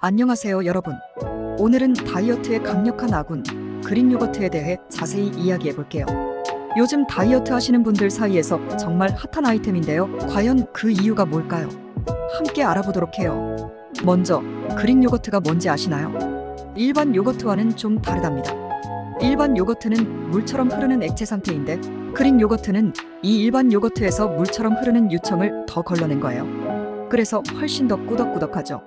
안녕하세요 여러분. 오늘은 다이어트의 강력한 아군 그릭 요거트에 대해 자세히 이야기해 볼게요. 요즘 다이어트 하시는 분들 사이에서 정말 핫한 아이템인데요. 과연 그 이유가 뭘까요? 함께 알아보도록 해요. 먼저 그릭 요거트가 뭔지 아시나요? 일반 요거트와는 좀 다르답니다. 일반 요거트는 물처럼 흐르는 액체 상태인데 그릭 요거트는 이 일반 요거트에서 물처럼 흐르는 유청을 더 걸러낸 거예요. 그래서 훨씬 더 꾸덕꾸덕하죠.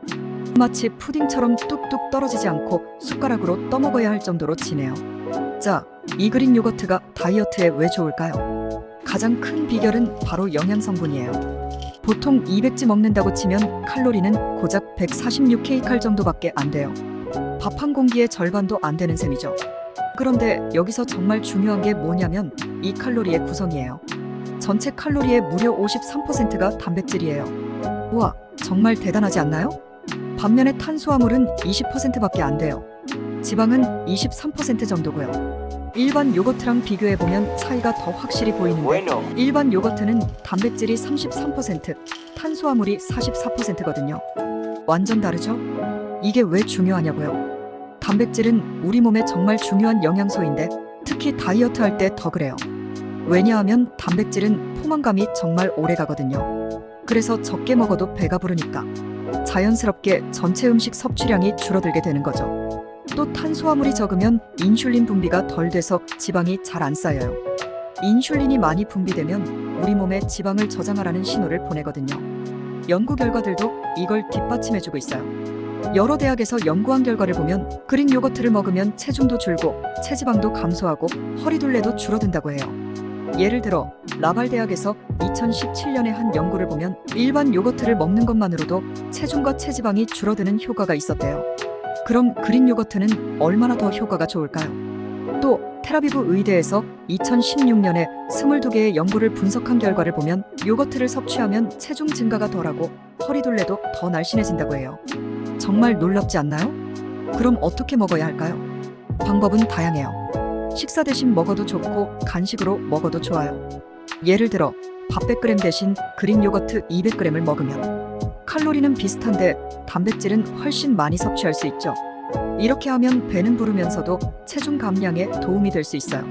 마치 푸딩처럼 뚝뚝 떨어지지 않고 숟가락으로 떠먹어야 할 정도로 진해요. 자, 이 그릭 요거트가 다이어트에 왜 좋을까요? 가장 큰 비결은 바로 영양 성분이에요. 보통 200지 먹는다고 치면 칼로리는 고작 146kcal 정도밖에 안 돼요. 밥 한 공기의 절반도 안 되는 셈이죠. 그런데 여기서 정말 중요한 게 뭐냐면 이 칼로리의 구성이에요. 전체 칼로리의 무려 53%가 단백질이에요. 우와, 정말 대단하지 않나요? 반면에 탄수화물은 20%밖에 안 돼요. 지방은 23% 정도고요. 일반 요거트랑 비교해보면 차이가 더 확실히 보이는데 일반 요거트는 단백질이 33%, 탄수화물이 44%거든요. 완전 다르죠? 이게 왜 중요하냐고요? 단백질은 우리 몸에 정말 중요한 영양소인데 특히 다이어트 할 때 더 그래요. 왜냐하면 단백질은 포만감이 정말 오래 가거든요. 그래서 적게 먹어도 배가 부르니까 자연스럽게 전체 음식 섭취량이 줄어들게 되는 거죠. 또 탄수화물이 적으면 인슐린 분비가 덜 돼서 지방이 잘 안 쌓여요. 인슐린이 많이 분비되면 우리 몸에 지방을 저장하라는 신호를 보내거든요. 연구 결과들도 이걸 뒷받침해주고 있어요. 여러 대학에서 연구한 결과를 보면 그릭 요거트를 먹으면 체중도 줄고 체지방도 감소하고 허리둘레도 줄어든다고 해요. 예를 들어 라발 대학에서 2017년에 한 연구를 보면 일반 요거트를 먹는 것만으로도 체중과 체지방이 줄어드는 효과가 있었대요. 그럼 그릭 요거트는 얼마나 더 효과가 좋을까요? 또 텔아비브 의대에서 2016년에 22개의 연구를 분석한 결과를 보면 요거트를 섭취하면 체중 증가가 덜하고 허리둘레도 더 날씬해진다고 해요. 정말 놀랍지 않나요? 그럼 어떻게 먹어야 할까요? 방법은 다양해요. 식사 대신 먹어도 좋고 간식으로 먹어도 좋아요. 예를 들어 밥 100g 대신 그릭 요거트 200g을 먹으면 칼로리는 비슷한데 단백질은 훨씬 많이 섭취할 수 있죠. 이렇게 하면 배는 부르면서도 체중 감량에 도움이 될 수 있어요.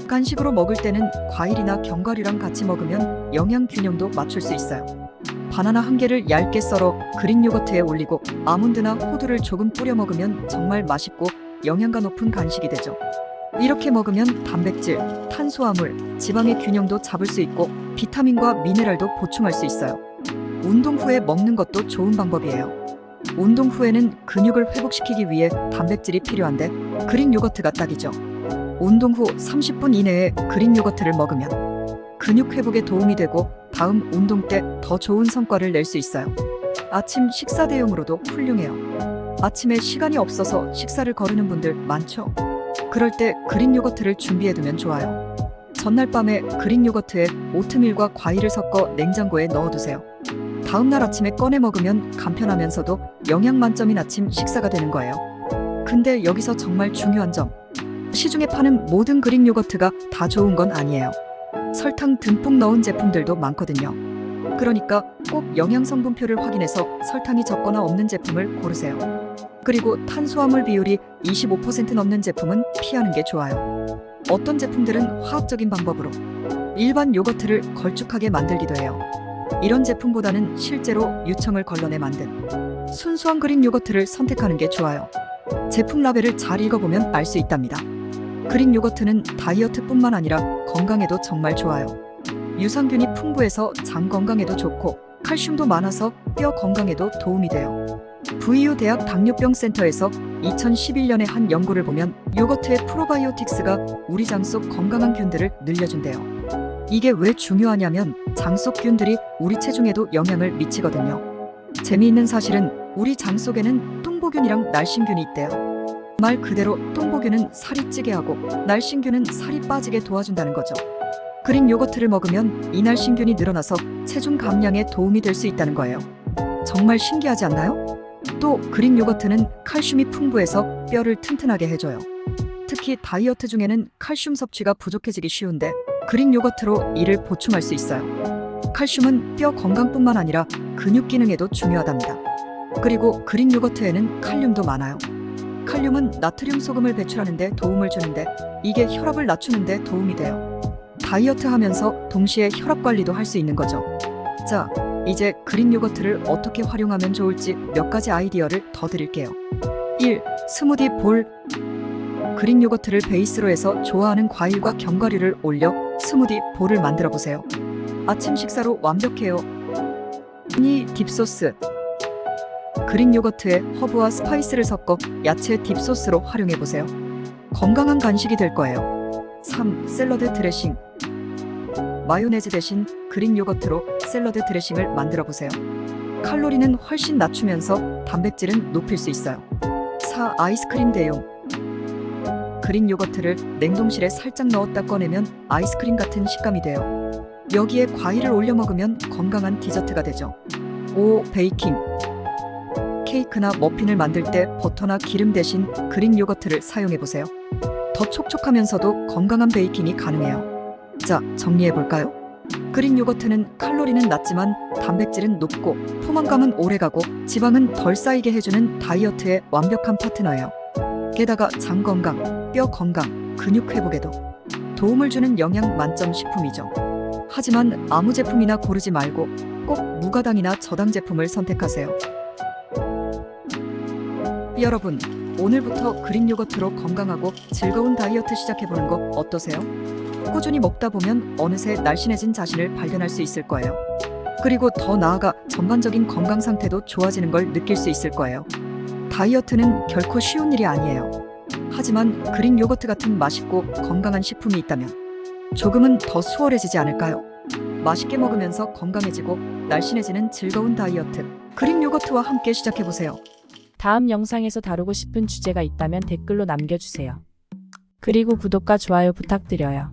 간식으로 먹을 때는 과일이나 견과류랑 같이 먹으면 영양 균형도 맞출 수 있어요. 바나나 한 개를 얇게 썰어 그릭 요거트에 올리고 아몬드나 호두를 조금 뿌려 먹으면 정말 맛있고 영양가 높은 간식이 되죠. 이렇게 먹으면 단백질, 탄수화물, 지방의 균형도 잡을 수 있고 비타민과 미네랄도 보충할 수 있어요. 운동 후에 먹는 것도 좋은 방법이에요. 운동 후에는 근육을 회복시키기 위해 단백질이 필요한데 그릭 요거트가 딱이죠. 운동 후 30분 이내에 그릭 요거트를 먹으면 근육 회복에 도움이 되고 다음 운동 때 더 좋은 성과를 낼 수 있어요. 아침 식사 대용으로도 훌륭해요. 아침에 시간이 없어서 식사를 거르는 분들 많죠? 그럴 때 그릭 요거트를 준비해두면 좋아요. 전날 밤에 그릭 요거트에 오트밀과 과일을 섞어 냉장고에 넣어두세요. 다음날 아침에 꺼내 먹으면 간편하면서도 영양 만점인 아침 식사가 되는 거예요. 근데 여기서 정말 중요한 점, 시중에 파는 모든 그릭 요거트가 다 좋은 건 아니에요. 설탕 듬뿍 넣은 제품들도 많거든요. 그러니까 꼭 영양성분표를 확인해서 설탕이 적거나 없는 제품을 고르세요. 그리고 탄수화물 비율이 25% 넘는 제품은 피하는 게 좋아요. 어떤 제품들은 화학적인 방법으로 일반 요거트를 걸쭉하게 만들기도 해요. 이런 제품보다는 실제로 유청을 걸러내 만든 순수한 그릭 요거트를 선택하는 게 좋아요. 제품 라벨을 잘 읽어보면 알 수 있답니다. 그릭 요거트는 다이어트뿐만 아니라 건강에도 정말 좋아요. 유산균이 풍부해서 장 건강에도 좋고 칼슘도 많아서 뼈 건강에도 도움이 돼요. VU 대학 당뇨병 센터에서 2011년에 한 연구를 보면 요거트의 프로바이오틱스가 우리 장 속 건강한 균들을 늘려준대요. 이게 왜 중요하냐면 장 속 균들이 우리 체중에도 영향을 미치거든요. 재미있는 사실은 우리 장 속에는 뚱보균이랑 날씬균이 있대요. 말 그대로 뚱보균은 살이 찌게 하고 날씬균은 살이 빠지게 도와준다는 거죠. 그릭 요거트를 먹으면 이 날씬균이 늘어나서 체중 감량에 도움이 될 수 있다는 거예요. 정말 신기하지 않나요? 또 그릭 요거트는 칼슘이 풍부해서 뼈를 튼튼하게 해줘요. 특히 다이어트 중에는 칼슘 섭취가 부족해지기 쉬운데 그릭 요거트로 이를 보충할 수 있어요. 칼슘은 뼈 건강뿐만 아니라 근육 기능에도 중요하답니다. 그리고 그릭 요거트에는 칼륨도 많아요. 칼륨은 나트륨 소금을 배출하는 데 도움을 주는데 이게 혈압을 낮추는 데 도움이 돼요. 다이어트 하면서 동시에 혈압 관리도 할 수 있는 거죠. 자, 이제 그릭 요거트를 어떻게 활용하면 좋을지 몇 가지 아이디어를 더 드릴게요. 1. 스무디 볼. 그릭 요거트를 베이스로 해서 좋아하는 과일과 견과류를 올려 스무디 볼을 만들어 보세요. 아침 식사로 완벽해요. 2. 딥소스. 그릭 요거트에 허브와 스파이스를 섞어 야채 딥소스로 활용해 보세요. 건강한 간식이 될 거예요. 3. 샐러드 드레싱. 마요네즈 대신 그릭 요거트로 샐러드 드레싱을 만들어 보세요. 칼로리는 훨씬 낮추면서 단백질은 높일 수 있어요. 4. 아이스크림 대용. 그릭 요거트를 냉동실에 살짝 넣었다 꺼내면 아이스크림 같은 식감이 돼요. 여기에 과일을 올려 먹으면 건강한 디저트가 되죠. 5. 베이킹. 케이크나 머핀을 만들 때 버터나 기름 대신 그릭 요거트를 사용해 보세요. 더 촉촉하면서도 건강한 베이킹이 가능해요. 자, 정리해 볼까요? 그릭 요거트는 칼로리는 낮지만 단백질은 높고 포만감은 오래가고 지방은 덜 쌓이게 해주는 다이어트의 완벽한 파트너예요. 게다가 장 건강, 뼈 건강, 근육 회복에도 도움을 주는 영양 만점 식품이죠. 하지만 아무 제품이나 고르지 말고 꼭 무가당이나 저당 제품을 선택하세요. 여러분, 오늘부터 그릭 요거트로 건강하고 즐거운 다이어트 시작해보는 거 어떠세요? 꾸준히 먹다 보면 어느새 날씬해진 자신을 발견할 수 있을 거예요. 그리고 더 나아가 전반적인 건강 상태도 좋아지는 걸 느낄 수 있을 거예요. 다이어트는 결코 쉬운 일이 아니에요. 하지만 그릭 요거트 같은 맛있고 건강한 식품이 있다면 조금은 더 수월해지지 않을까요? 맛있게 먹으면서 건강해지고 날씬해지는 즐거운 다이어트, 그릭 요거트와 함께 시작해보세요. 다음 영상에서 다루고 싶은 주제가 있다면 댓글로 남겨주세요. 그리고 구독과 좋아요 부탁드려요.